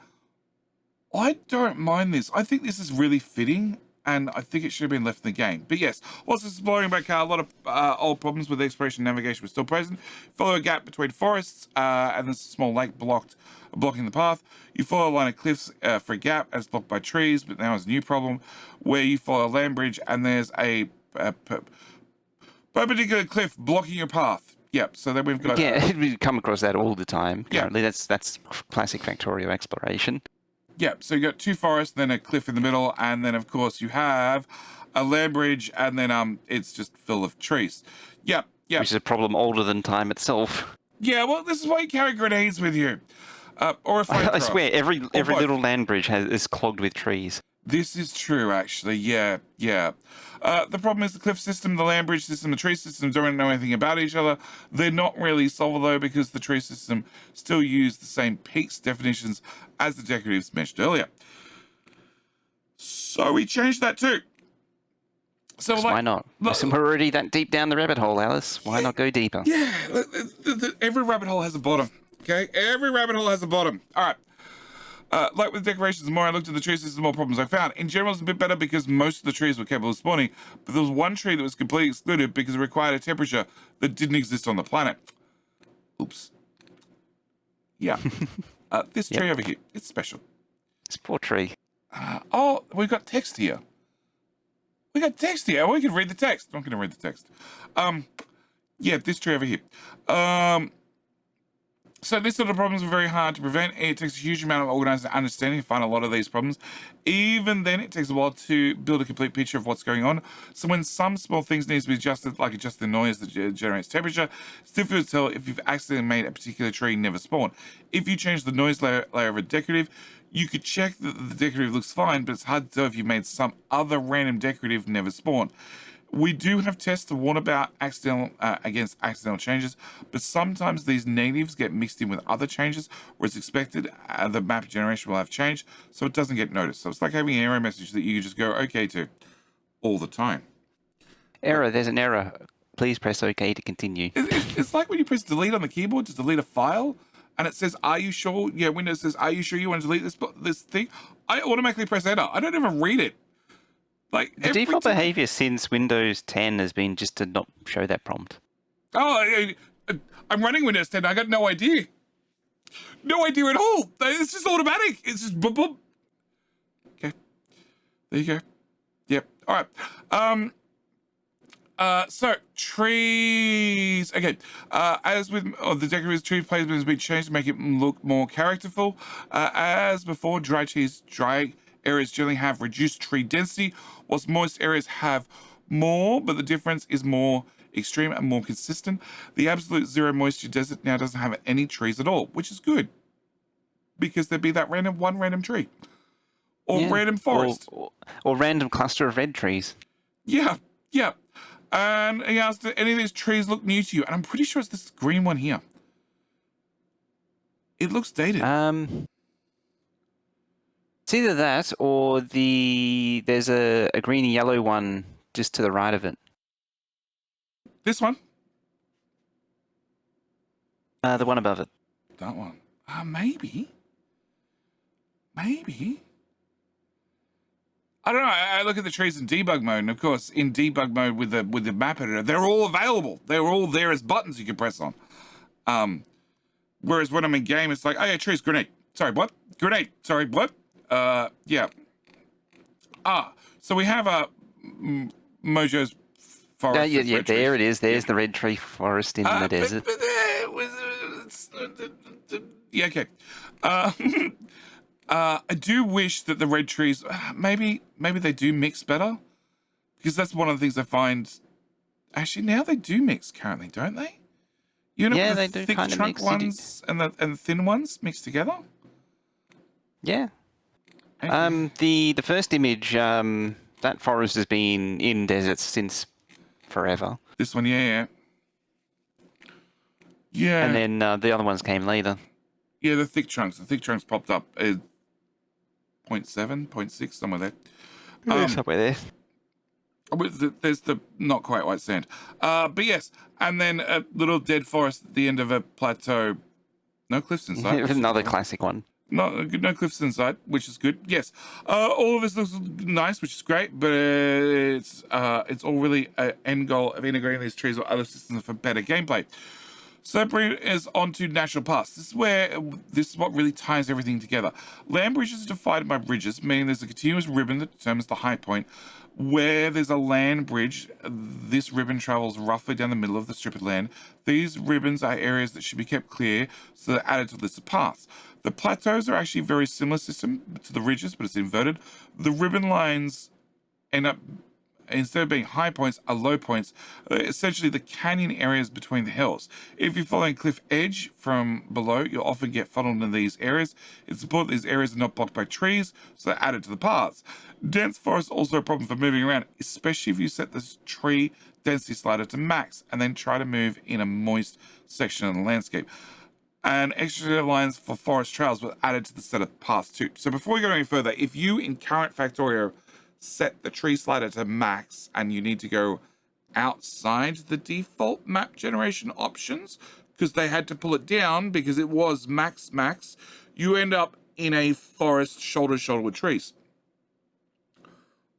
I don't mind this. I think this is really fitting, and I think it should have been left in the game. But yes, whilst exploring back, a lot of old problems with exploration and navigation were still present. Follow a gap between forests, and there's a small lake blocking the path. You follow a line of cliffs for a gap as blocked by trees, but now there's a new problem where you follow a land bridge and there's a perpendicular cliff blocking your path. Yep, so then we've got... Yeah, we come across that all the time. Currently, Yeah. That's classic Factorio exploration. Yeah, so you got two forests, then a cliff in the middle, and then, of course, you have a land bridge, and then it's just full of trees. Yep. Which is a problem older than time itself. Yeah, well, this is why you carry grenades with you. Or a flamethrower. I swear, every both. little land bridge is clogged with trees. This is true, actually. Yeah. The problem is the cliff system, the land bridge system, the tree system don't know anything about each other. They're not really solvable, though, because the tree system still use the same peaks definitions as the Decoratives mentioned earlier. So we changed that too. So why not? Listen, we're already that deep down the rabbit hole, Alice. Why not go deeper? Yeah, every rabbit hole has a bottom. Okay, every rabbit hole has a bottom. All right. Like with decorations, the more I looked at the tree systems, the more problems I found. In general, it's a bit better because most of the trees were capable of spawning, but there was one tree that was completely excluded because it required a temperature that didn't exist on the planet. Oops. Yeah. This Yep. tree over here, it's special. This poor tree. Oh, we've got text here. We got text here. We can read the text. I'm not going to read the text. Yeah, this tree over here. So these sort of problems are very hard to prevent. It takes a huge amount of organizing and understanding to find a lot of these problems. Even then, it takes a while to build a complete picture of what's going on. So when some small things need to be adjusted, like adjusting the noise that generates temperature, it's difficult to tell if you've accidentally made a particular tree never spawn. If you change the noise layer of a decorative, you could check that the decorative looks fine, but it's hard to tell if you made some other random decorative never spawn. We do have tests to warn about against accidental changes, but sometimes these negatives get mixed in with other changes, where it's expected the map generation will have changed, so it doesn't get noticed. So it's like having an error message that you can just go okay to all the time. Error, there's an error. Please press OK to continue. It's like when you press delete on the keyboard to delete a file, and it says, "Are you sure?" Yeah, Windows says, "Are you sure you want to delete this thing?" I automatically press enter. I don't even read it. Like The default behavior since Windows 10 has been just to not show that prompt. Oh, I'm running Windows 10. I got no idea. No idea at all. It's just automatic. It's just boom, boom. Okay. There you go. Yep. All right. So trees. Okay. As with the decorative tree placement has been changed to make it look more characterful. As before, dry areas generally have reduced tree density, whilst moist areas have more, but the difference is more extreme and more consistent. The absolute zero moisture desert now doesn't have any trees at all, which is good, because there'd be that one random tree, or random forest, or random cluster of red trees. Yeah. And he asked, "Do any of these trees look new to you?" And I'm pretty sure it's this green one here. It looks dated. It's either that or there's a green and yellow one just to the right of it. This one? The one above it. That one. Maybe. I don't know. I look at the trees in debug mode, and of course, in debug mode with the map editor, they're all available. They're all there as buttons you can press on. Whereas when I'm in game, it's like, oh yeah, trees, grenade. Sorry, what? Grenade. Sorry, what? Yeah. So we have Mojo's forest. Yeah, there it is. There's the red tree forest in the desert. Yeah, okay. I do wish that the red trees, maybe they do mix better, because that's one of the things I find. Actually, now they do mix currently, don't they? You know, yeah, the they do thick kind of trunk mix. ones and the thin ones mixed together. Yeah. Okay. The first image, that forest has been in deserts since forever. This one, yeah. And then the other ones came later. Yeah, the thick trunks. The thick trunks popped up at 0.7, 0.6, somewhere there. Somewhere there. There's the not quite white sand. But yes, and then a little dead forest at the end of a plateau. No cliffs inside. Another classic one. No cliffs inside, which is good. Yes, all of this looks nice, which is great, but it's all really an end goal of integrating these trees or other systems for better gameplay. So that brings us on to natural paths. This is what really ties everything together. Land bridges are divided by ridges, meaning there's a continuous ribbon that determines the high point. Where there's a land bridge, this ribbon travels roughly down the middle of the strip of land. These ribbons are areas that should be kept clear, so they're added to the list of paths. The plateaus are actually a very similar system to the ridges, but it's inverted. The ribbon lines end up, instead of being high points, are low points, essentially the canyon areas between the hills. If you're following cliff edge from below, you'll often get funneled into these areas. It's important these areas are not blocked by trees, so they're added to the paths. Dense forest is also a problem for moving around, especially if you set this tree density slider to max and then try to move in a moist section of the landscape. And extra lines for forest trails were added to the set of paths too. So before we go any further, if you in current Factorio set the tree slider to max and you need to go outside the default map generation options, because they had to pull it down because it was max, you end up in a forest shoulder to shoulder with trees.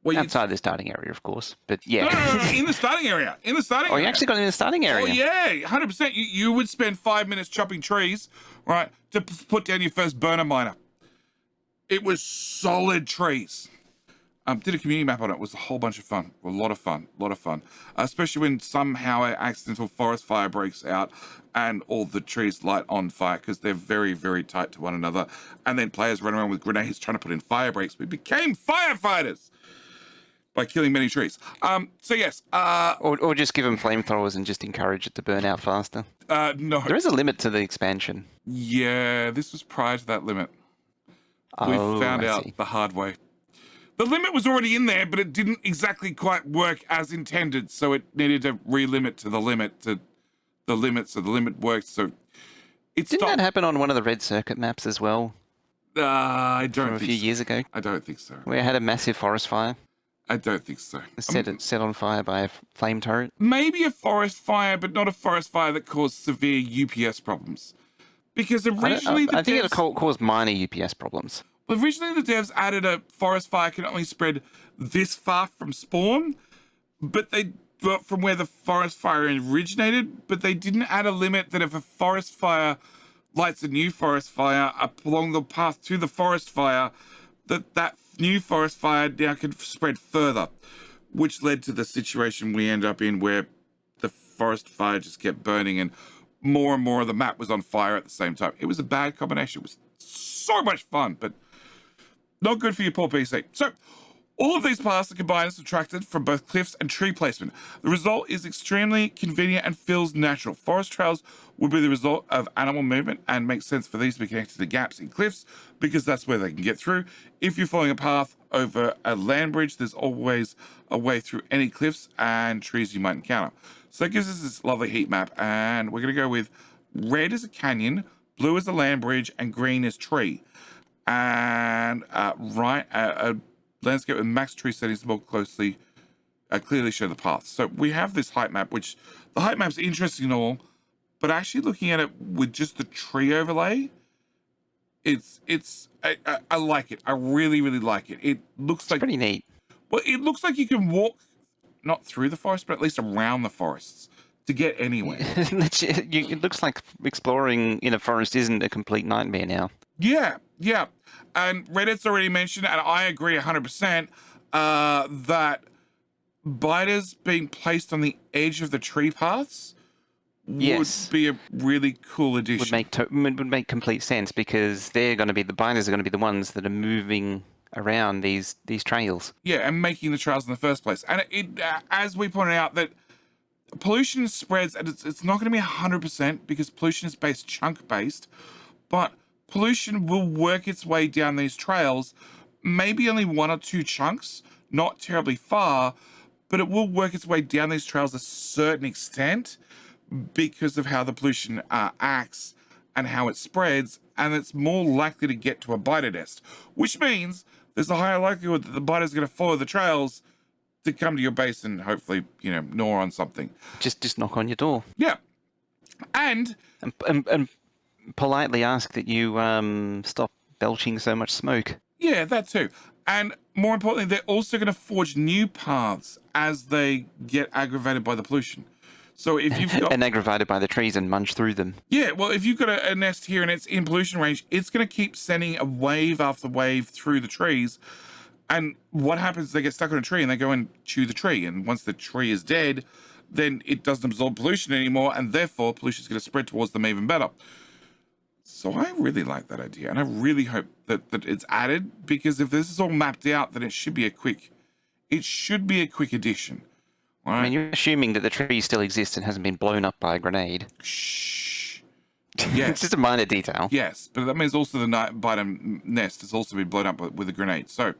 Well, Outside the starting area, of course. But no, yeah. in the starting area. In the starting Oh, area. you actually got in the starting area. Oh, yeah, 100%. You would spend 5 minutes chopping trees, right, to put down your first burner miner. It was solid trees. Did a community map on it. It was a whole bunch of fun. A lot of fun. Especially when somehow an accidental forest fire breaks out and all the trees light on fire because they're very, very tight to one another. And then players run around with grenades trying to put in fire breaks. We became firefighters by killing many trees. So yes. Or just give them flamethrowers and just encourage it to burn out faster. No. There is a limit to the expansion. Yeah, this was prior to that limit. We Oh, found I out see. the hard way. The limit was already in there, but it didn't exactly quite work as intended, so it needed to relimit to the limit so the limit worked. So it Didn't stopped. that happen on one of the red circuit maps as well I from don't a think few so. years ago, I don't think so. where it had a massive forest fire? I don't think so. Set on fire by a flame turret. Maybe a forest fire, but not a forest fire that caused severe UPS problems. Because originally I think it caused minor UPS problems. Originally, the devs added a forest fire can only spread this far from spawn, but from where the forest fire originated, but they didn't add a limit that if a forest fire lights a new forest fire along the path to the forest fire, that new forest fire now can spread further, which led to the situation we end up in where the forest fire just kept burning and more of the map was on fire at the same time. It was a bad combination. It was so much fun, but not good for your poor PC. So, all of these paths are combined and subtracted from both cliffs and tree placement. The result is extremely convenient and feels natural. Forest trails would be the result of animal movement and makes sense for these to be connected to gaps in cliffs because that's where they can get through. If you're following a path over a land bridge, there's always a way through any cliffs and trees you might encounter. So that gives us this lovely heat map, and we're going to go with red as a canyon, blue as a land bridge, and green as tree. And a landscape with max tree settings to more closely clearly show the path. So we have this height map, which the height map's interesting and all, but actually looking at it with just the tree overlay, I like it. I really like it. It looks like Pretty neat. Well, it looks like you can walk not through the forest, but at least around the forests to get anywhere. It looks like exploring in a forest isn't a complete nightmare now. Yeah. And Reddit's already mentioned, and I agree 100%, that biters being placed on the edge of the tree paths would be a really cool addition. Would make complete sense because the biters are going to be the ones that are moving around these trails. Yeah, and making the trails in the first place. And it as we pointed out, that pollution spreads, and it's not going to be 100% because pollution is chunk-based, but pollution will work its way down these trails, maybe only 1 or 2 chunks, not terribly far, but it will work its way down these trails a certain extent because of how the pollution acts and how it spreads, and it's more likely to get to a biter nest, which means there's a higher likelihood that the biter's going to follow the trails to come to your base and hopefully, gnaw on something. Just knock on your door. Yeah. And politely ask that you stop belching so much smoke. Yeah, that too. And more importantly, they're also going to forge new paths as they get aggravated by the pollution. So if you've got... and aggravated by the trees and munch through them. Yeah, well, if you've got a nest here and it's in pollution range, it's going to keep sending a wave after wave through the trees. And what happens, they get stuck on a tree and they go and chew the tree. And once the tree is dead, then it doesn't absorb pollution anymore, and therefore pollution is going to spread towards them even better. So I really like that idea, and I really hope that it's added, because if this is all mapped out, then it should be a quick addition. Right? I mean, you're assuming that the tree still exists and hasn't been blown up by a grenade. Shh. Yes. It's just a minor detail. Yes, but that means also the biter nest has also been blown up with a grenade. So,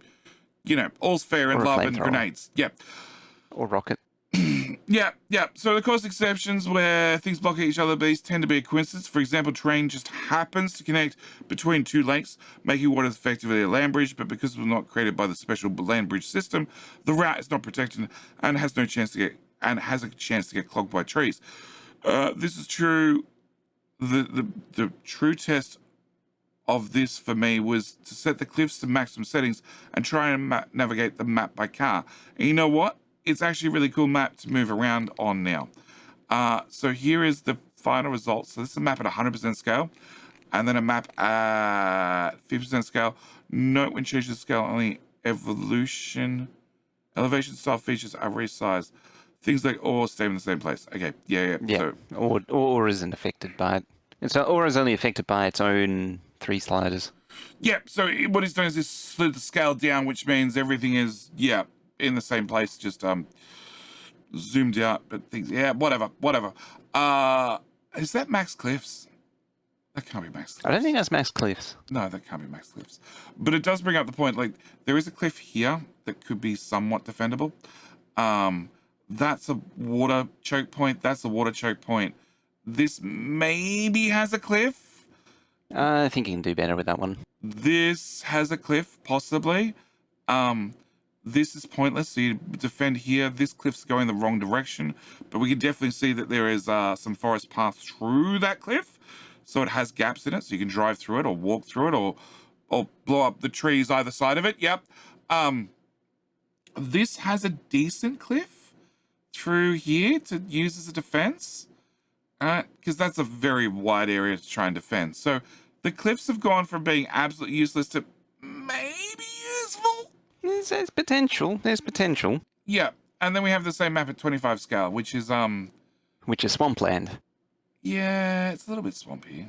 all's fair in love and grenades. Yeah. Or rocket. Yeah. So, of course, exceptions where things block each other, these tend to be a coincidence. For example, terrain just happens to connect between 2 lakes, making what is effectively a land bridge, but because it was not created by the special land bridge system, the route is not protected and has a chance to get clogged by trees. This is true the true test of this for me was to set the cliffs to maximum settings and try and navigate the map by car. And you know what? It's actually a really cool map to move around on now. So here is the final result. So this is a map at 100% scale, and then a map at 50% scale. Note when changing the scale, only elevation style features are resized. Things like ore stay in the same place. Okay, yeah. Yeah, So, ore isn't affected by it. So ore is only affected by its own 3 sliders. yeah, so what he's done is he's slid the scale down, which means everything is, in the same place, just zoomed out. But things, whatever. Is that Max Cliffs? That can't be Max Cliffs. I don't think that's Max Cliffs. No, that can't be Max Cliffs. But it does bring up the point, like, there is a cliff here that could be somewhat defendable. That's a water choke point. That's a water choke point. This maybe has a cliff. I think you can do better with that one. This has a cliff, possibly. This is pointless, so you defend here. This cliff's going the wrong direction, but we can definitely see that there is some forest path through that cliff, so it has gaps in it, so you can drive through it or walk through it or blow up the trees either side of it. Yep. This has a decent cliff through here to use as a defense, because that's a very wide area to try and defend. So the cliffs have gone from being absolutely useless to maybe useful. There's potential. There's potential. Yeah, and then we have the same map at 25 scale, which is swampland. Yeah, it's a little bit swampy,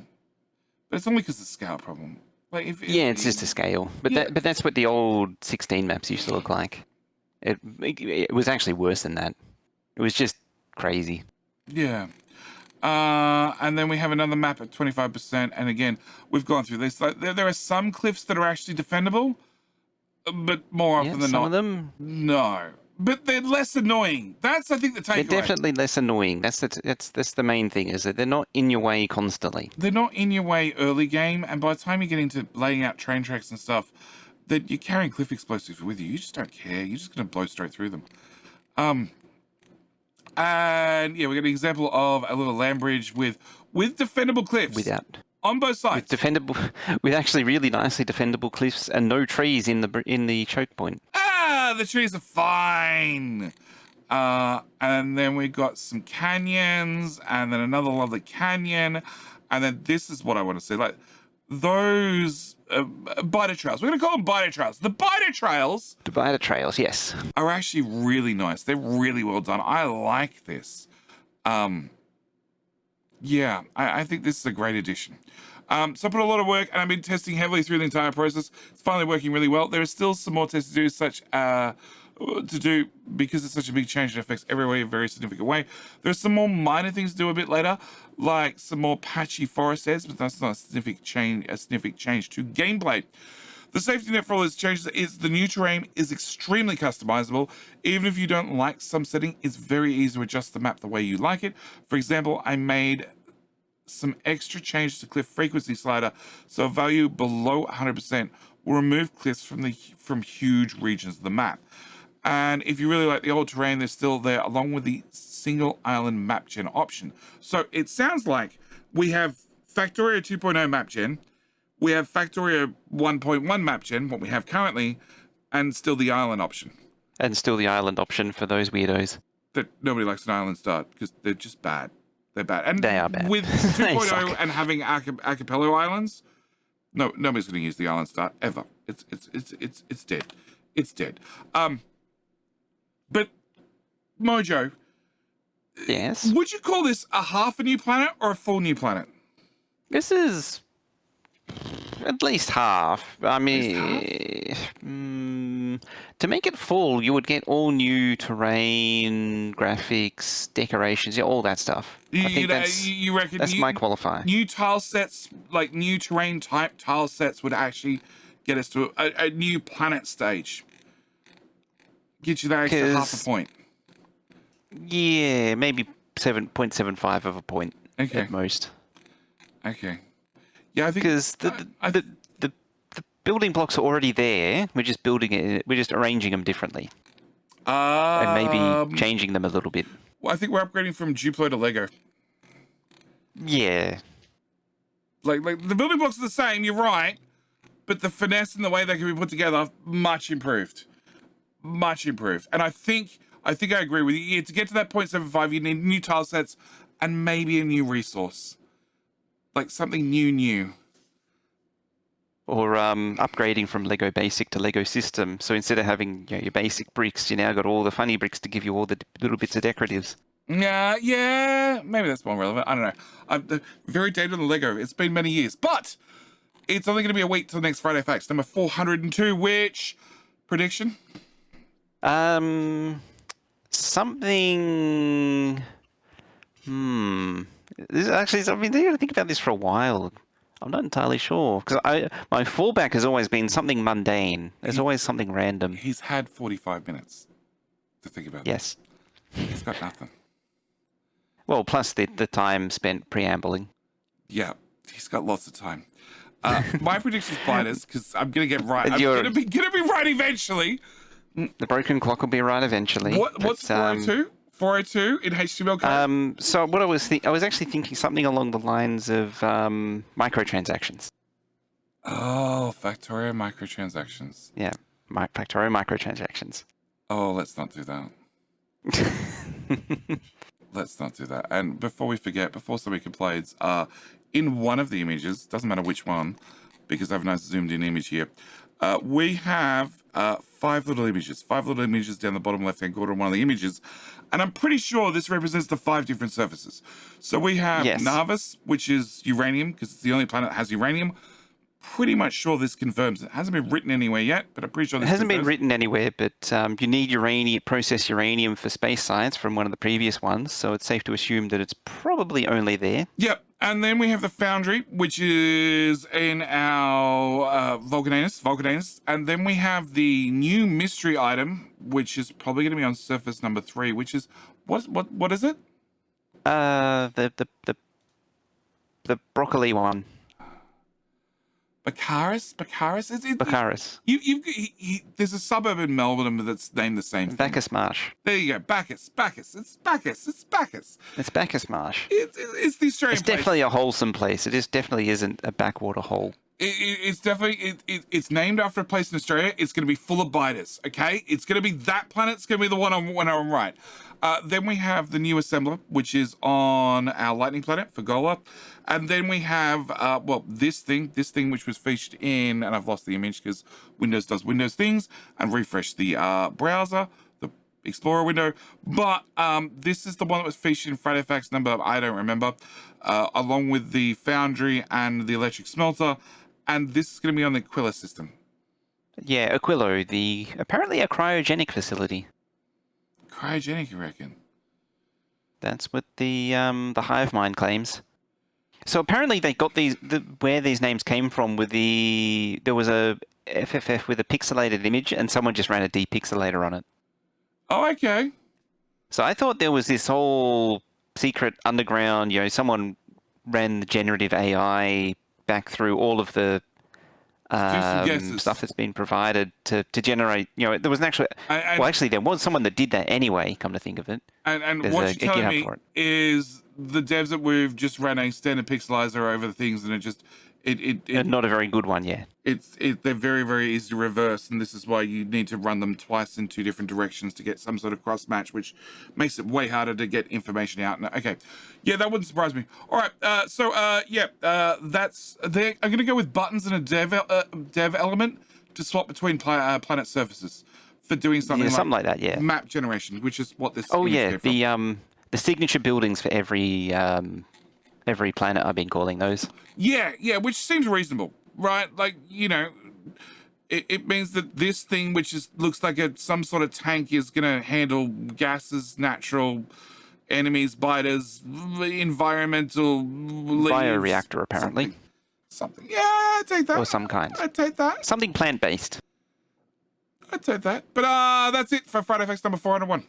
but it's only because of the scale problem. Like, it's just a scale, but that's what the old 16 maps used to look like. It was actually worse than that. It was just crazy. Yeah. And then we have another map at 25%, and again, we've gone through this. Like, there are some cliffs that are actually defendable, but more often than some not, of them. No. But they're less annoying. That's, I think, the takeaway. They're definitely less annoying. That's the main thing, is that they're not in your way constantly. They're not in your way early game, and by the time you get into laying out train tracks and stuff, that you're carrying cliff explosives with you. You just don't care. You're just going to blow straight through them. And yeah, we got an example of a little land bridge with defendable cliffs on both sides. With actually really nicely defendable cliffs and no trees in the choke point. The trees are fine. And then we got some canyons, and then another lovely canyon, and then this is what I want to say, like those biter trails. We're going to call them biter trails. The biter trails, yes, are actually really nice. They're really well done. I like this. Yeah, I think this is a great addition. So I put a lot of work, and I've been testing heavily through the entire process. It's finally working really well. There is still some more tests to do, because it's such a big change that affects everywhere in a very significant way. There's some more minor things to do a bit later, like some more patchy forest areas, but that's not a significant change to gameplay. The safety net for all these changes is the new terrain is extremely customizable. Even if you don't like some setting, it's very easy to adjust the map the way you like it. For example, I made some extra changes to cliff frequency slider, so a value below 100% will remove cliffs from huge regions of the map. And if you really like the old terrain, they're still there, along with the single island map gen option. So it sounds like we have Factorio 2.0 map gen, we have Factorio 1.1 map gen, what we have currently, and still the island option. And still the island option for those weirdos. That nobody likes an island start, because they're just bad. They're bad. And they are bad. With 2.0 and having archipelago islands, nobody's going to use the island start ever. It's dead. It's dead. But Mojo, yes, would you call this a half a new planet or a full new planet? This is at least half. I mean, to make it full, you would get all new terrain, graphics, decorations, all that stuff. I think you reckon that's my qualifier. New tile sets, like new terrain type tile sets, would actually get us to a new planet stage. Get you that extra half a point. Yeah, maybe 7.75 of a point at most. Okay. Yeah, I think because the building blocks are already there. We're just building it. We're just arranging them differently, and maybe changing them a little bit. Well, I think we're upgrading from Duplo to Lego. Yeah. Like the building blocks are the same, you're right, but the finesse and the way they can be put together, much improved. Much improved. And I think I agree with you. To get to that 0.75, you need new tile sets and maybe a new resource. Like something new. Or upgrading from Lego Basic to Lego System. So instead of having your basic bricks, you now got all the funny bricks to give you all the little bits of decoratives. Yeah, maybe that's more relevant. I don't know. I'm very dated on the Lego. It's been many years, but it's only going to be a week till next Friday Facts, number 402. Which prediction? Something. This is actually something. I got to think about this for a while. I'm not entirely sure because my fallback has always been something mundane. There's always something random. He's had 45 minutes to think about. Yes. He's got nothing. Well, plus the time spent preambling. Yeah, he's got lots of time. My prediction is blinders because I'm gonna get right. I'm gonna be right eventually. The broken clock will be right eventually. What's 402? 402 in HTML code? So what I was actually thinking something along the lines of microtransactions. Oh, Factorio microtransactions. Yeah, Factorio microtransactions. Oh, let's not do that. Let's not do that. And before we forget, before somebody complains, in one of the images, doesn't matter which one, because I have a nice zoomed in image here, we have 5 little images down the bottom left-hand corner of one of the images. And I'm pretty sure this represents the 5 different surfaces. So we have Narvis, which is uranium, because it's the only planet that has uranium. Pretty much sure this confirms it. Hasn't been written anywhere yet, but I'm pretty sure this It hasn't been written anywhere, but you need processed uranium for space science from one of the previous ones, so it's safe to assume that it's probably only there. Yep. And then we have the Foundry, which is in our Vulcananus. And then we have the new mystery item, which is probably going to be on surface number 3, which is what is it? The broccoli one. Baccharis? Baccharis. There's a suburb in Melbourne that's named the same thing. Bacchus Marsh. There you go. Bacchus. It's Bacchus. It's Bacchus Marsh. It's the Australian It's definitely a wholesome place. It definitely isn't a backwater hole. It's definitely it's named after a place in Australia. It's going to be full of biters. Okay, it's going to be that planet. It's going to be the one I'm right. Then we have the new assembler, which is on our lightning planet for Gola, and then we have this thing which was featured in, and I've lost the image because Windows does Windows things and refresh the browser, the Explorer window. But this is the one that was featured in Friday Facts number I don't remember, along with the Foundry and the electric smelter. And this is going to be on the Aquila system. Yeah, Aquilo, apparently a cryogenic facility. Cryogenic, you reckon? That's what the hive mind claims. So apparently they got where these names came from with there was a FFF with a pixelated image and someone just ran a depixelator on it. Oh, okay. So I thought there was this whole secret underground, someone ran the generative AI back through all of the stuff that's been provided to generate, there was an actual, actually there was someone that did that anyway, come to think of it. And what you're telling me is the devs that we've just ran a standard pixelizer over the things and not a very good one, yeah. They're very, very easy to reverse, and this is why you need to run them twice in 2 different directions to get some sort of cross match, which makes it way harder to get information out. Okay, yeah, that wouldn't surprise me. All right, that's there. I'm gonna go with buttons and a dev element to swap between planet surfaces for doing something like that, yeah. Map generation, which is what this. Oh yeah, the signature buildings for every planet, I've been calling those. Yeah, which seems reasonable, right? Like, it means that this thing, which looks like some sort of tank, is going to handle gases, natural enemies, biters, environmental... Bioreactor, apparently. Something. Yeah, I'd take that. Or some kind. I'd take that. Something plant-based. I'd take that. But that's it for Friday Facts number 401.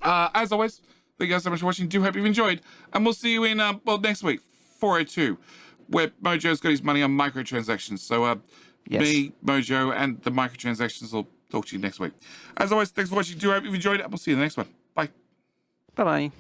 As always, thank you guys so much for watching. Do hope you've enjoyed. And we'll see you in, next week, 402, where Mojo's got his money on microtransactions. So, yes. Me, Mojo, and the microtransactions will talk to you next week. As always, thanks for watching. Do hope you've enjoyed it. And we'll see you in the next one. Bye. Bye-bye.